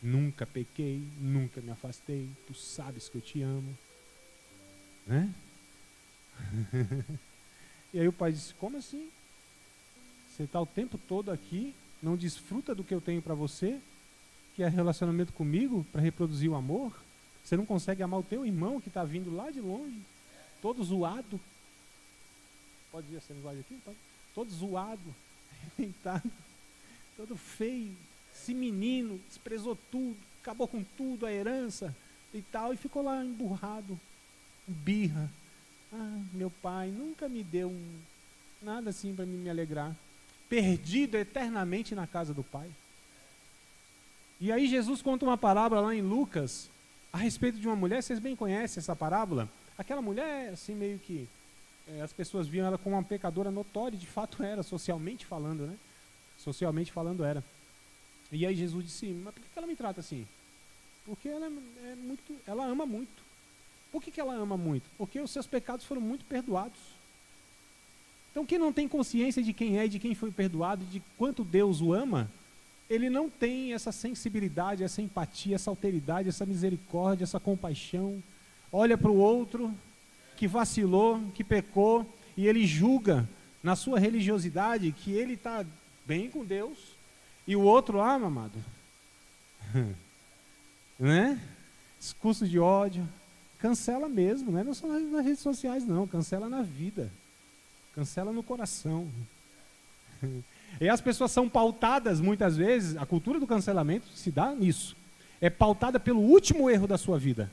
nunca pequei, nunca me afastei, tu sabes que eu te amo, né? E aí o pai disse: como assim? Você está o tempo todo aqui, não desfruta do que eu tenho para você, que é relacionamento comigo, para reproduzir o amor? Você não consegue amar o teu irmão que está vindo lá de longe, todo zoado? Pode ir essa linguagem aqui? Pode. Todo zoado, arrebentado, todo feio. Esse menino desprezou tudo, acabou com tudo, a herança e tal, e ficou lá emburrado, birra. Ah, meu pai nunca me deu nada assim para me alegrar. Perdido eternamente na casa do pai. E aí Jesus conta uma parábola lá em Lucas, a respeito de uma mulher. Vocês bem conhecem essa parábola? Aquela mulher, assim, meio que as pessoas viam ela como uma pecadora notória, de fato era, socialmente falando, né? Socialmente falando era. E aí Jesus disse: mas por que ela me trata assim? Porque ela ama muito. Por que ela ama muito? Porque os seus pecados foram muito perdoados. Então quem não tem consciência de quem é e de quem foi perdoado, de quanto Deus o ama, ele não tem essa sensibilidade, essa empatia, essa alteridade, essa misericórdia, essa compaixão. Olha para o outro que vacilou, que pecou, e ele julga na sua religiosidade que ele está bem com Deus, e o outro lá, amado, né? Discurso de ódio, cancela mesmo, não é só nas redes sociais não, cancela na vida, cancela no coração. E as pessoas são pautadas muitas vezes, a cultura do cancelamento se dá nisso, é pautada pelo último erro da sua vida,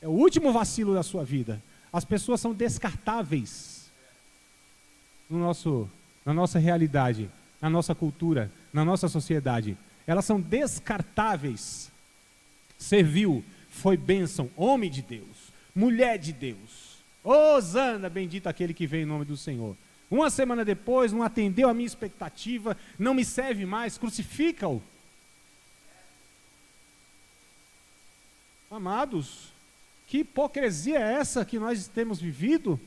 é o último vacilo da sua vida. As pessoas são descartáveis na nossa realidade, na nossa cultura, na nossa sociedade. Elas são descartáveis. Serviu, foi bênção, homem de Deus, mulher de Deus. Hosana, bendito aquele que vem em nome do Senhor. Uma semana depois, não atendeu a minha expectativa, não me serve mais, crucifica-o. Amados, que hipocrisia é essa que nós temos vivido?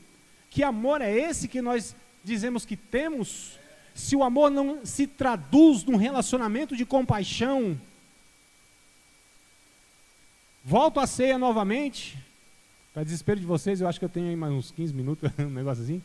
Que amor é esse que nós dizemos que temos? Se o amor não se traduz num relacionamento de compaixão. Volto à ceia novamente. Para desespero de vocês, eu acho que eu tenho aí mais uns 15 minutos, um negócio assim.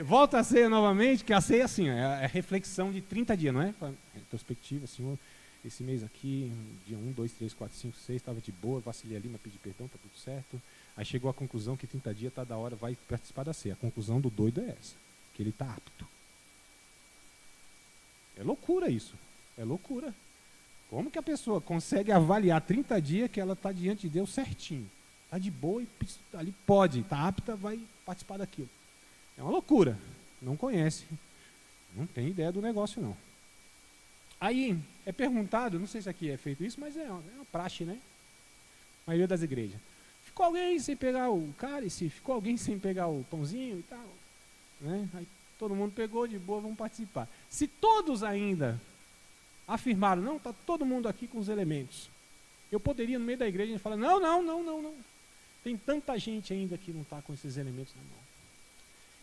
Volto à ceia novamente, que a ceia assim, é a reflexão de 30 dias, não é? Retrospectiva, Senhor, esse mês aqui, dia 1, 2, 3, 4, 5, 6, estava de boa, vacilei ali, mas pedi perdão, está tudo certo. Aí chegou a conclusão que 30 dias está da hora, vai participar da ceia. A conclusão do doido é essa, que ele está apto. É loucura isso, é loucura. Como que a pessoa consegue avaliar 30 dias que ela está diante de Deus certinho? Está de boa e ali pode, está apta, vai participar daquilo. É uma loucura, não conhece, não tem ideia do negócio não. Aí é perguntado, não sei se aqui é feito isso, mas é uma praxe, né? A maioria das igrejas. Ficou alguém sem pegar o cálice? Ficou alguém sem pegar o pãozinho e tal? Né? Aí todo mundo pegou, de boa, vamos participar. Se todos ainda afirmaram, não, está todo mundo aqui com os elementos, eu poderia no meio da igreja falar, não. Tem tanta gente ainda que não está com esses elementos na mão.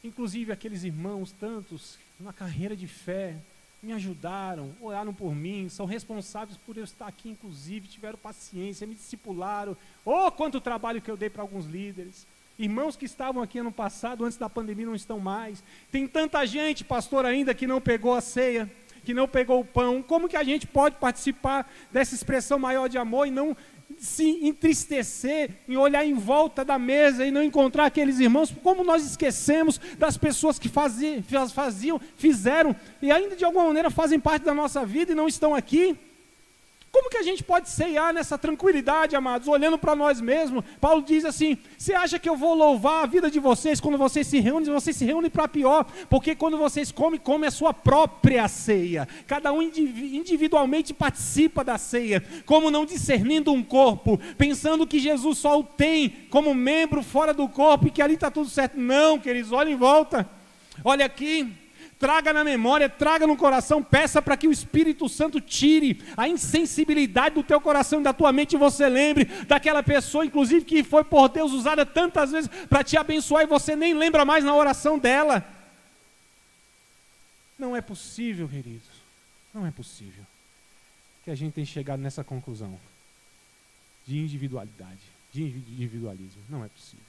Inclusive aqueles irmãos, tantos, na carreira de fé, me ajudaram, oraram por mim, são responsáveis por eu estar aqui, inclusive, tiveram paciência, me discipularam. Oh, quanto trabalho que eu dei para alguns líderes. Irmãos que estavam aqui ano passado, antes da pandemia, não estão mais. Tem tanta gente, pastor, ainda que não pegou a ceia, que não pegou o pão. Como que a gente pode participar dessa expressão maior de amor e não se entristecer, em olhar em volta da mesa e não encontrar aqueles irmãos? Como nós esquecemos das pessoas que fizeram e ainda de alguma maneira fazem parte da nossa vida e não estão aqui? Como que a gente pode ceiar nessa tranquilidade, amados, olhando para nós mesmos? Paulo diz assim: você acha que eu vou louvar a vida de vocês quando vocês se reúnem para pior, porque quando vocês comem a sua própria ceia, cada um individualmente participa da ceia, como não discernindo um corpo, pensando que Jesus só o tem como membro fora do corpo e que ali está tudo certo. Não, queridos, olha em volta, olha aqui. Traga na memória, traga no coração, peça para que o Espírito Santo tire a insensibilidade do teu coração e da tua mente, e você lembre daquela pessoa, inclusive, que foi por Deus usada tantas vezes para te abençoar, e você nem lembra mais na oração dela. Não é possível, queridos, não é possível que a gente tenha chegado nessa conclusão de individualidade, de individualismo. Não é possível.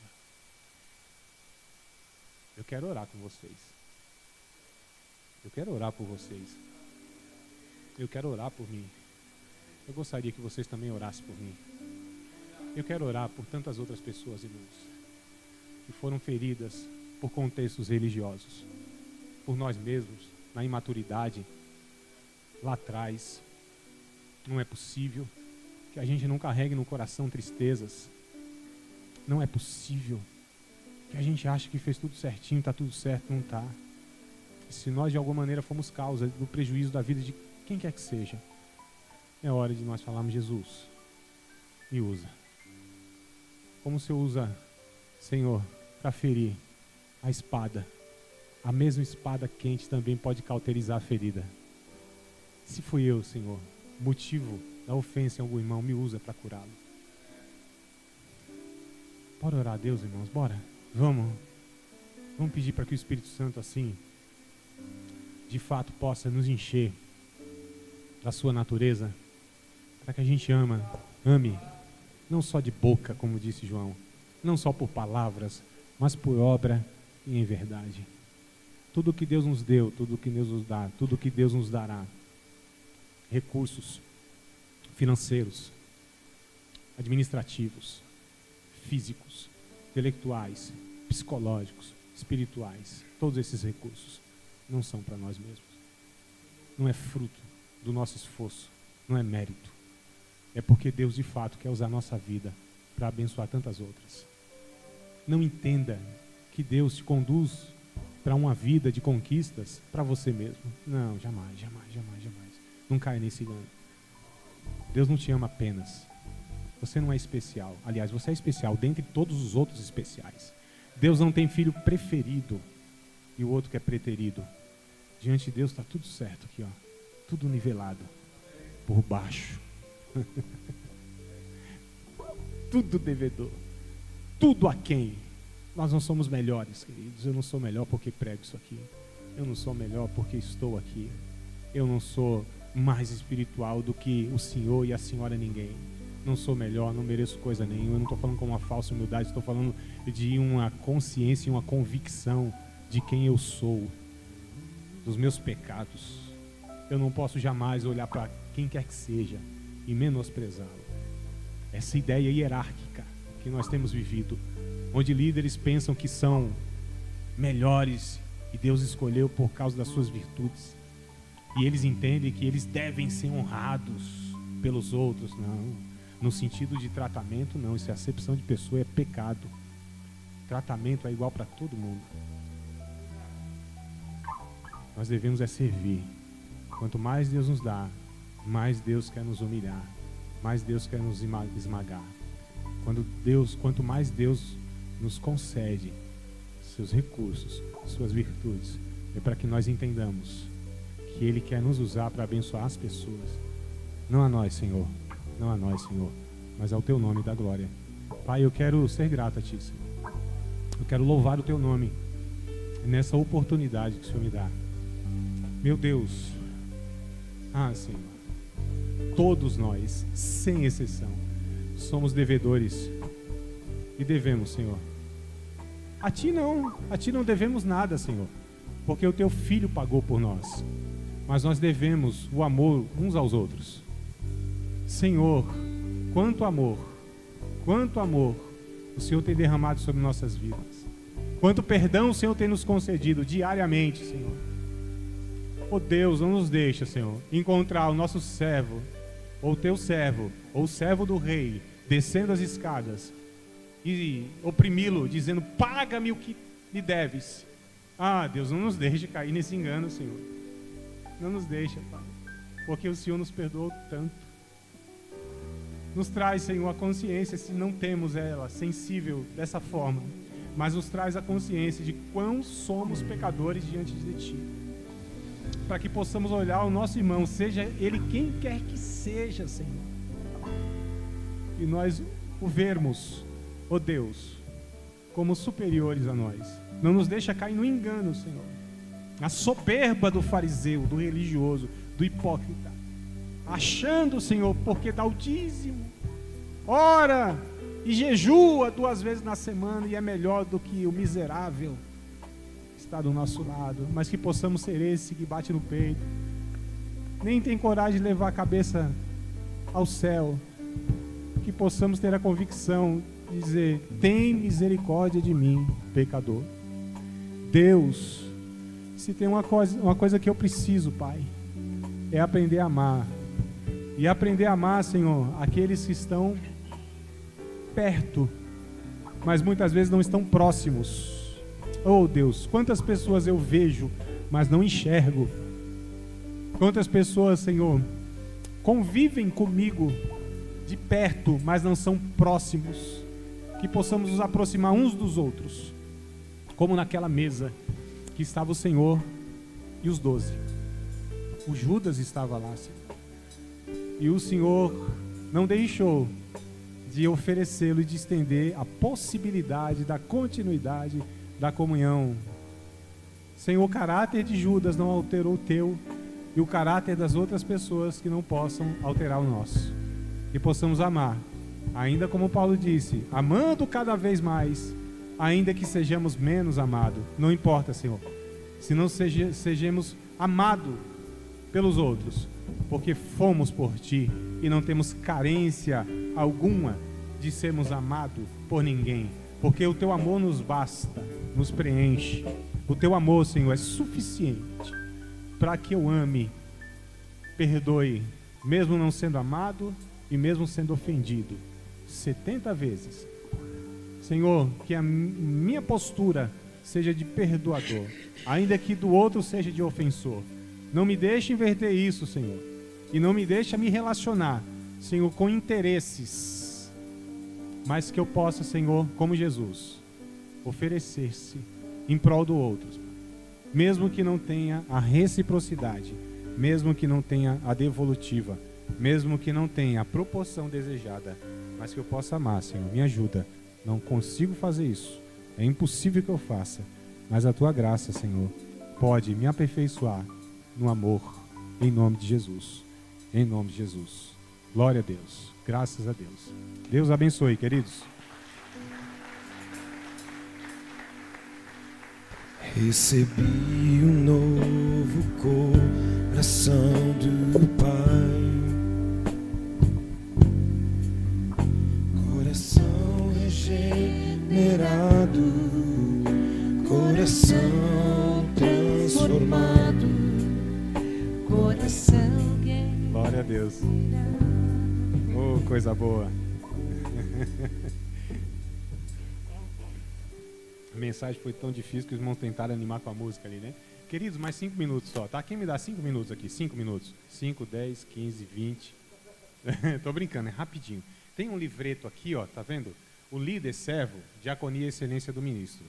Eu quero orar com vocês. Eu quero orar por vocês. Eu quero orar por mim. Eu gostaria que vocês também orassem por mim. Eu quero orar por tantas outras pessoas, irmãos, que foram feridas por contextos religiosos, por nós mesmos, na imaturidade, lá atrás. Não é possível que a gente não carregue no coração tristezas. Não é possível que a gente ache que fez tudo certinho, está tudo certo, não está. Se nós de alguma maneira fomos causa do prejuízo da vida de quem quer que seja, é hora de nós falarmos: Jesus, me usa. Como o Senhor usa, Senhor, para ferir a espada, a mesma espada quente também pode cauterizar a ferida. Se fui eu, Senhor, motivo da ofensa em algum irmão, me usa para curá-lo. Bora orar a Deus, irmãos, bora. Vamos pedir para que o Espírito Santo assim de fato possa nos encher da sua natureza, para que a gente ame, não só de boca, como disse João, não só por palavras, mas por obra e em verdade. Tudo que Deus nos deu, tudo que Deus nos dá, tudo que Deus nos dará, recursos financeiros, administrativos, físicos, intelectuais, psicológicos, espirituais, todos esses recursos não são para nós mesmos. Não é fruto do nosso esforço, não é mérito. É porque Deus de fato quer usar a nossa vida para abençoar tantas outras. Não entenda que Deus te conduz para uma vida de conquistas para você mesmo. Não, jamais. Não caia nesse engano. Deus não te ama apenas. Você não é especial. Aliás, você é especial dentre todos os outros especiais. Deus não tem filho preferido e o outro que é preterido. Diante de Deus está tudo certo aqui, ó. Tudo nivelado por baixo. Tudo devedor. Tudo aquém. Nós não somos melhores, queridos. Eu não sou melhor porque prego isso aqui. Eu não sou melhor porque estou aqui. Eu não sou mais espiritual do que o senhor e a senhora ninguém. Não sou melhor, não mereço coisa nenhuma. Eu não estou falando com uma falsa humildade. Estou falando de uma consciência e uma convicção de quem eu sou, dos meus pecados. Eu não posso jamais olhar para quem quer que seja e menosprezá-lo. Essa ideia hierárquica que nós temos vivido, onde líderes pensam que são melhores e Deus escolheu por causa das suas virtudes, e eles entendem que eles devem ser honrados pelos outros. Não, no sentido de tratamento não, isso é acepção de pessoa, é pecado. Tratamento é igual para todo mundo. Nós devemos servir. Quanto mais Deus nos dá, mais Deus quer nos humilhar, mais Deus quer nos esmagar. Quanto mais Deus nos concede seus recursos, suas virtudes, é para que nós entendamos que Ele quer nos usar para abençoar as pessoas. Não a nós, Senhor, não a nós, Senhor, mas ao Teu nome da glória. Pai, eu quero ser grato a Ti, Senhor. Eu quero louvar o Teu nome nessa oportunidade que o Senhor me dá. Meu Deus, Senhor, todos nós, sem exceção, somos devedores e devemos, Senhor. A Ti não devemos nada, Senhor, porque o Teu Filho pagou por nós, mas nós devemos o amor uns aos outros. Senhor, quanto amor o Senhor tem derramado sobre nossas vidas, quanto perdão o Senhor tem nos concedido diariamente, Senhor. Oh Deus, não nos deixa, Senhor, encontrar o nosso servo ou teu servo, ou o servo do rei, descendo as escadas e oprimi-lo, dizendo: paga-me o que me deves. Ah, Deus, não nos deixe cair nesse engano, Senhor. Não nos deixa, Pai, porque o Senhor nos perdoou tanto. Nos traz, Senhor, a consciência, se não temos ela sensível dessa forma, mas nos traz a consciência de quão somos pecadores diante de Ti, para que possamos olhar o nosso irmão, seja ele quem quer que seja, Senhor, e nós o vermos, ó Deus, como superiores a nós. Não nos deixa cair no engano, Senhor, a soberba do fariseu, do religioso, do hipócrita, achando, Senhor, porque dá o dízimo, ora e jejua 2 vezes na semana e é melhor do que o miserável que está do nosso lado, mas que possamos ser esse que bate no peito, nem tem coragem de levar a cabeça ao céu, que possamos ter a convicção de dizer: tem misericórdia de mim, pecador. Deus, se tem uma coisa que eu preciso, Pai, é aprender a amar. E aprender a amar, Senhor, aqueles que estão perto, mas muitas vezes não estão próximos. Oh Deus, quantas pessoas eu vejo, mas não enxergo. Quantas pessoas, Senhor, convivem comigo de perto, mas não são próximos. Que possamos nos aproximar uns dos outros, como naquela mesa que estava o Senhor e os 12. O Judas estava lá, Senhor, e o Senhor não deixou de oferecê-lo e de estender a possibilidade da continuidade da comunhão. Senhor, o caráter de Judas não alterou o teu, e o caráter das outras pessoas que não possam alterar o nosso. Que possamos amar, ainda como Paulo disse, amando cada vez mais, ainda que sejamos menos amados. Não importa, Senhor, se não sejamos amados pelos outros, porque fomos por Ti e não temos carência alguma de sermos amados por ninguém, porque o Teu amor nos basta, nos preenche. O Teu amor, Senhor, é suficiente para que eu ame, perdoe, mesmo não sendo amado e mesmo sendo ofendido 70 vezes. Senhor, que a minha postura seja de perdoador, ainda que do outro seja de ofensor. Não me deixe inverter isso, Senhor, e não me deixe me relacionar, Senhor, com interesses, mas que eu possa, Senhor, como Jesus, oferecer-se em prol do outro, mesmo que não tenha a reciprocidade, mesmo que não tenha a devolutiva, mesmo que não tenha a proporção desejada, mas que eu possa amar, Senhor. Me ajuda. Não consigo fazer isso. É impossível que eu faça. Mas a Tua graça, Senhor, pode me aperfeiçoar no amor, em nome de Jesus. Em nome de Jesus. Glória a Deus. Graças a Deus. Deus abençoe, queridos. Recebi um novo coração do Pai, coração regenerado, coração transformado, coração guerreiro. Glória a Deus. Oh, coisa boa. A mensagem foi tão difícil que os irmãos tentaram animar com a música ali, né? Queridos, mais 5 minutos só, tá? Quem me dá 5 minutos aqui? 5 minutos. 5, 10, 15, 20. Tô brincando, é rapidinho. Tem um livreto aqui, ó, tá vendo? O líder servo, diaconia e excelência do ministro.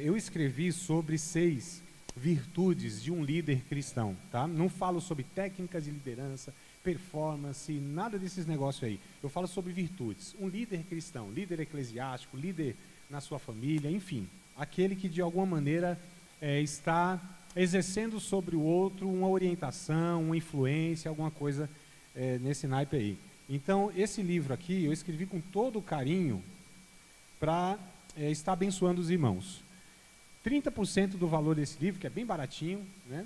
Eu escrevi sobre 6 virtudes de um líder cristão, tá? Não falo sobre técnicas de liderança, performance, nada desses negócios aí. Eu falo sobre virtudes. Um líder cristão, líder eclesiástico, líder na sua família, enfim, aquele que de alguma maneira está exercendo sobre o outro uma orientação, uma influência, alguma coisa nesse naipe aí. Então, esse livro aqui eu escrevi com todo o carinho para estar abençoando os irmãos. 30% do valor desse livro, que é bem baratinho, né,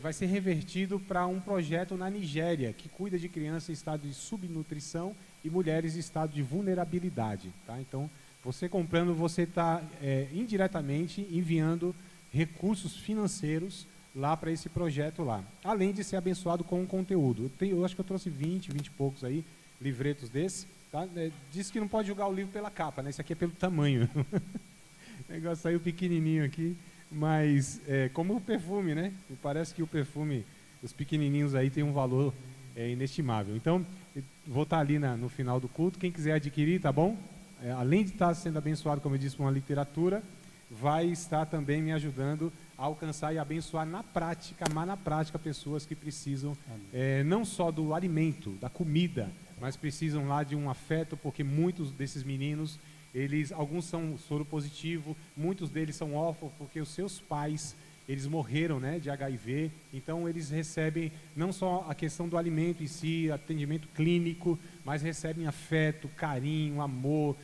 vai ser revertido para um projeto na Nigéria, que cuida de crianças em estado de subnutrição e mulheres em estado de vulnerabilidade. Tá? Então, você comprando, você está indiretamente enviando recursos financeiros lá para esse projeto lá. Além de ser abençoado com o conteúdo. Eu acho que eu trouxe 20 e poucos aí, livretos desse. Tá? Diz que não pode julgar o livro pela capa, né? Esse aqui é pelo tamanho. O negócio saiu pequenininho aqui, mas como o perfume, né? Me parece que o perfume, os pequenininhos aí tem um valor inestimável. Então, vou estar ali no final do culto. Quem quiser adquirir, tá bom? Além de estar sendo abençoado, como eu disse, com uma literatura, vai estar também me ajudando a alcançar e abençoar na prática, amar na prática pessoas que precisam não só do alimento, da comida, mas precisam lá de um afeto, porque muitos desses meninos, alguns são soro positivo, muitos deles são órfãos porque os seus pais, eles morreram, né, de HIV, então eles recebem não só a questão do alimento em si, atendimento clínico, mas recebem afeto, carinho, amor,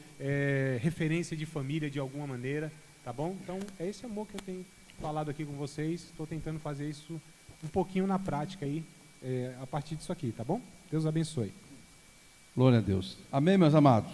referência de família de alguma maneira, tá bom? Então é esse amor que eu tenho falado aqui com vocês, estou tentando fazer isso um pouquinho na prática aí, a partir disso aqui, tá bom? Deus abençoe. Glória a Deus. Amém, meus amados?